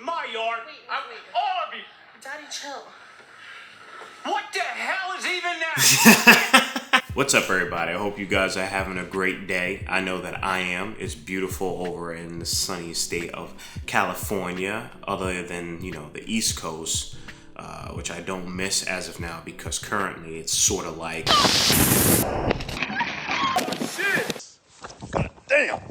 my yard. Wait. All of you. Daddy, chill. What the hell is even that? What's up, everybody? I hope you guys are having a great day. I know that I am. It's beautiful over in the sunny state of California, other than, you know, the East Coast, which I don't miss as of now because currently it's sort of like... Shit. God damn.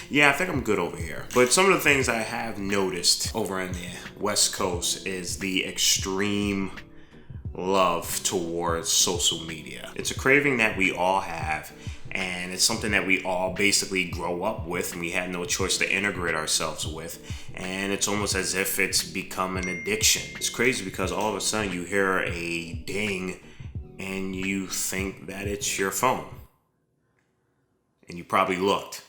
Yeah, I think I'm good over here. But some of the things I have noticed over in the West Coast is the extreme love towards social media. It's a craving that we all have, and it's something that we all basically grow up with and we had no choice to integrate ourselves with, and it's almost as if it's become an addiction. It's crazy because all of a sudden you hear a ding and you think that it's your phone, and you probably looked.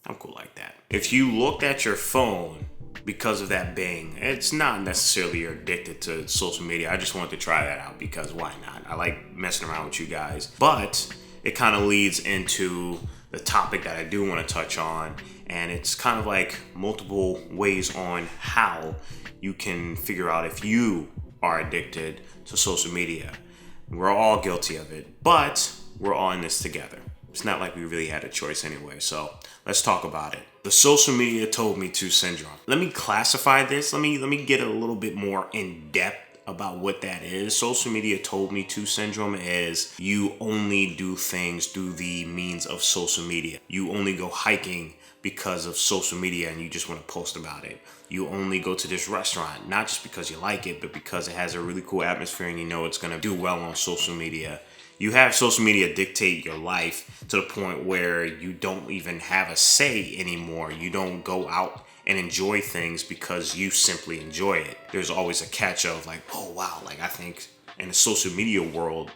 I'm cool like that. If you looked at your phone because of that bang, it's not necessarily you're addicted to social media. I just wanted to try that out because why not? I like messing around with you guys. But it kind of leads into the topic that I do want to touch on, and it's kind of like multiple ways on how you can figure out if you are addicted to social media. We're all guilty of it, but we're all in this together. It's not like we really had a choice anyway, so let's talk about it. The social media told me to syndrome. Let me classify this. Let me get a little bit more in depth about what that is. Social media told me to syndrome is you only do things through the means of social media. You only go hiking because of social media and you just want to post about it. You only go to this restaurant, not just because you like it, but because it has a really cool atmosphere and you know it's going to do well on social media. You have social media dictate your life to the point where you don't even have a say anymore. You don't go out and enjoy things because you simply enjoy it. There's always a catch of like, oh wow, like I think in the social media world,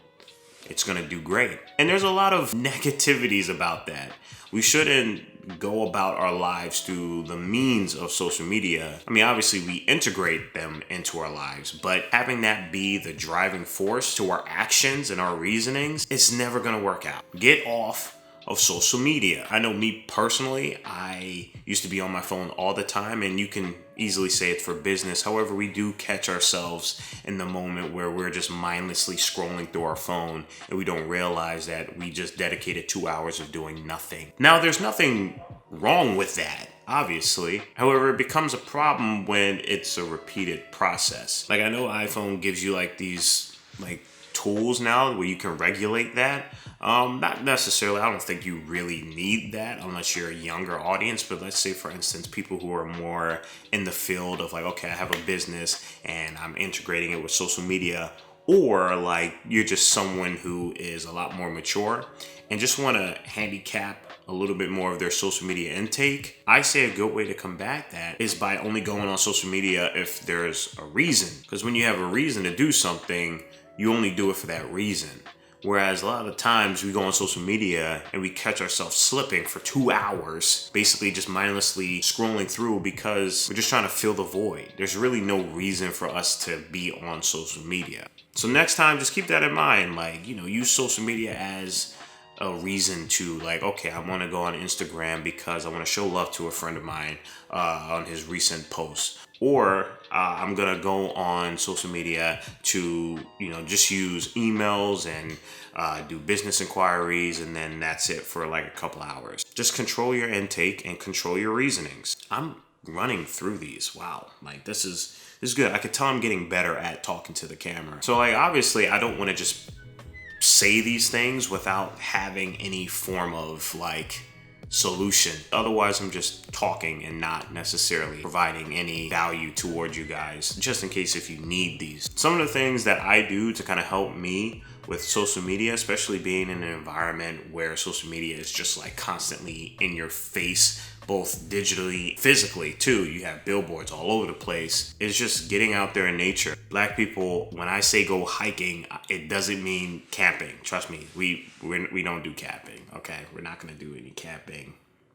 it's gonna do great. And there's a lot of negativities about that. We shouldn't go about our lives through the means of social media. I mean, obviously we integrate them into our lives, but having that be the driving force to our actions and our reasonings, it's never gonna work out. Get off of social media. I know me personally, I used to be on my phone all the time, and you can easily say it's for business. However, we do catch ourselves in the moment where we're just mindlessly scrolling through our phone and we don't realize that we just dedicated 2 hours of doing nothing. Now, there's nothing wrong with that, obviously. However, it becomes a problem when it's a repeated process. Like I know iPhone gives you like these like tools now where you can regulate that. Not necessarily, I don't think you really need that unless you're a younger audience, but let's say for instance, people who are more in the field of like, okay, I have a business and I'm integrating it with social media, or like you're just someone who is a lot more mature and just want to handicap a little bit more of their social media intake. I say a good way to combat that is by only going on social media if there's a reason. Because when you have a reason to do something, you only do it for that reason. Whereas a lot of times we go on social media and we catch ourselves slipping for 2 hours, basically just mindlessly scrolling through because we're just trying to fill the void. There's really no reason for us to be on social media. So next time, just keep that in mind. Like, you know, use social media as a reason to like, okay, I want to go on Instagram because I want to show love to a friend of mine on his recent post. Or I'm going to go on social media to, you know, just use emails and do business inquiries, and then that's it for like a couple hours. Just control your intake and control your reasonings. I'm running through these. Wow. Like this is good. I could tell I'm getting better at talking to the camera. So like, obviously I don't want to just say these things without having any form of like solution. Otherwise, I'm just talking and not necessarily providing any value toward you guys, just in case if you need these. Some of the things that I do to kind of help me with social media, especially being in an environment where social media is just like constantly in your face, both digitally, physically too. You have billboards all over the place. It's just getting out there in nature. Black people, when I say go hiking, it doesn't mean camping. Trust me, we don't do camping. Okay, we're not gonna do any camping.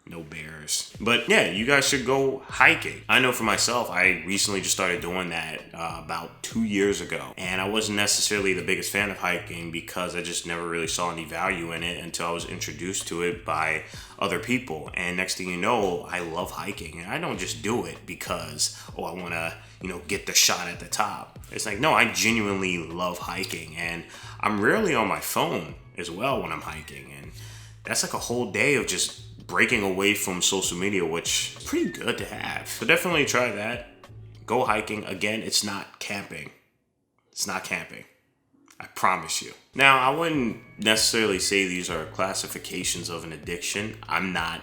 No bears. But yeah, you guys should go hiking. I know for myself, I recently just started doing that about 2 years ago. And I wasn't necessarily the biggest fan of hiking because I just never really saw any value in it until I was introduced to it by other people. And next thing you know, I love hiking. And I don't just do it because, I want to, get the shot at the top. It's like, no, I genuinely love hiking. And I'm rarely on my phone as well when I'm hiking. And that's like a whole day of just breaking away from social media, which is pretty good to have. So definitely try that. Go hiking. Again, it's not camping. It's not camping. I promise you. Now, I wouldn't necessarily say these are classifications of an addiction. I'm not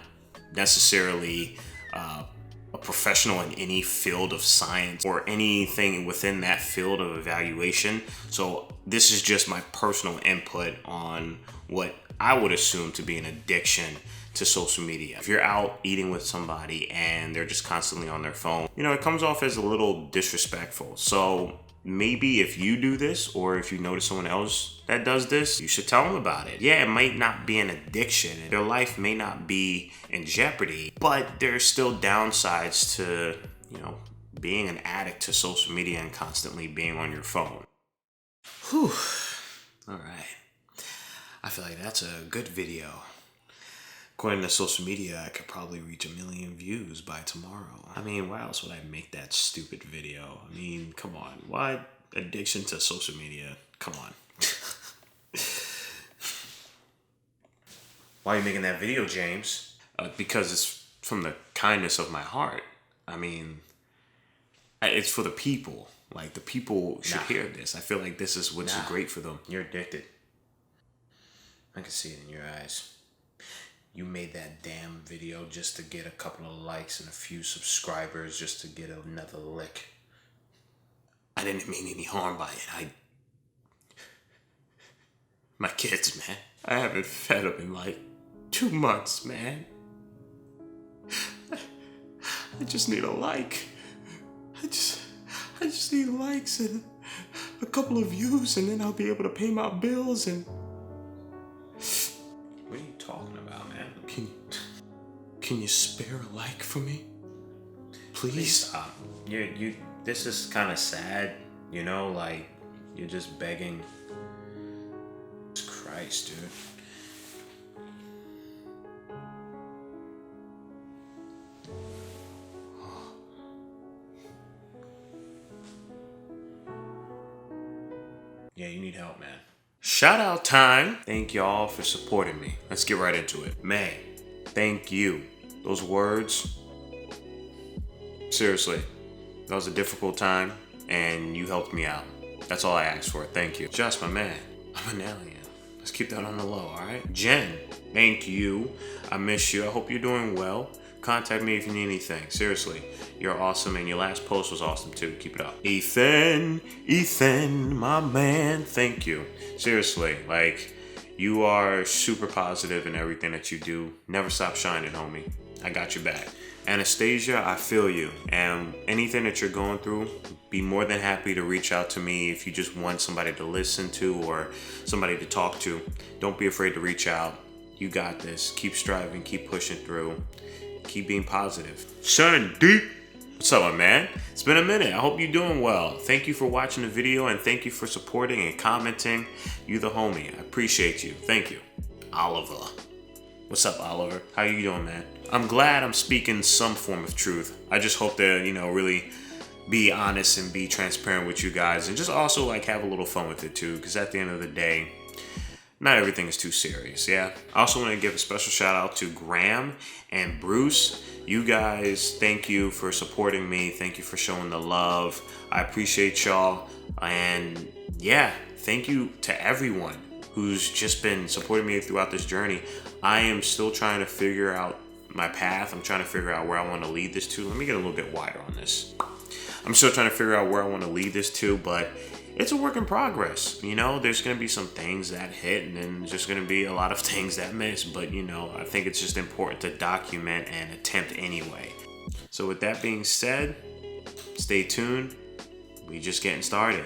necessarily a professional in any field of science or anything within that field of evaluation. So this is just my personal input on what I would assume to be an addiction to social media. If you're out eating with somebody and they're just constantly on their phone, it comes off as a little disrespectful. So maybe if you do this, or if you notice someone else that does this, you should tell them about it. Yeah, it might not be an addiction. Their life may not be in jeopardy, but there's still downsides to, being an addict to social media and constantly being on your phone. Whew. All right. I feel like that's a good video. According to social media, I could probably reach 1 million views by tomorrow. I mean, why else would I make that stupid video? I mean, come on. Why addiction to social media? Come on. Why are you making that video, James? Because it's from the kindness of my heart. I mean, it's for the people. Like, the people should hear this. I feel like this is what's great for them. You're addicted. I can see it in your eyes. You made that damn video just to get a couple of likes and a few subscribers, just to get another lick. I didn't mean any harm by it. My kids, man. I haven't fed them in like 2 months, man. I just need a like. I just need likes and a couple of views, and then I'll be able to pay my bills. And what are you talking about, man? Can you spare a like for me? Please stop. You this is kind of sad, like you're just begging. Jesus Christ, dude. Yeah, you need help, man. Shout out time. Thank y'all for supporting me. Let's get right into it. May, thank you. Those words, seriously, that was a difficult time and you helped me out. That's all I asked for. Thank you. Josh, my man, I'm an alien. Let's keep that on the low, all right? Jen, thank you. I miss you. I hope you're doing well. Contact me if you need anything. Seriously, you're awesome, and your last post was awesome too. Keep it up. Ethan, my man, thank you. Seriously, like, you are super positive in everything that you do. Never stop shining, homie. I got your back. Anastasia, I feel you. And anything that you're going through, be more than happy to reach out to me if you just want somebody to listen to or somebody to talk to. Don't be afraid to reach out. You got this. Keep striving, keep pushing through. Keep being positive. Shining deep. What's up, my man? It's been a minute. I hope you're doing well. Thank you for watching the video, and thank you for supporting and commenting. You the homie. I appreciate you. Thank you. Oliver. What's up, Oliver? How you doing, man? I'm glad I'm speaking some form of truth. I just hope to, really be honest and be transparent with you guys, and just also like have a little fun with it too, because at the end of the day, not everything is too serious, yeah? I also want to give a special shout out to Graham and Bruce. You guys, thank you for supporting me. Thank you for showing the love. I appreciate y'all. And yeah, thank you to everyone who's just been supporting me throughout this journey. I am still trying to figure out my path. I'm trying to figure out where I want to lead this to. Let me get a little bit wider on this. I'm still trying to figure out where I want to lead this to, but it's a work in progress. There's going to be some things that hit, and then there's just going to be a lot of things that miss. But, I think it's just important to document and attempt anyway. So with that being said, stay tuned. We just getting started.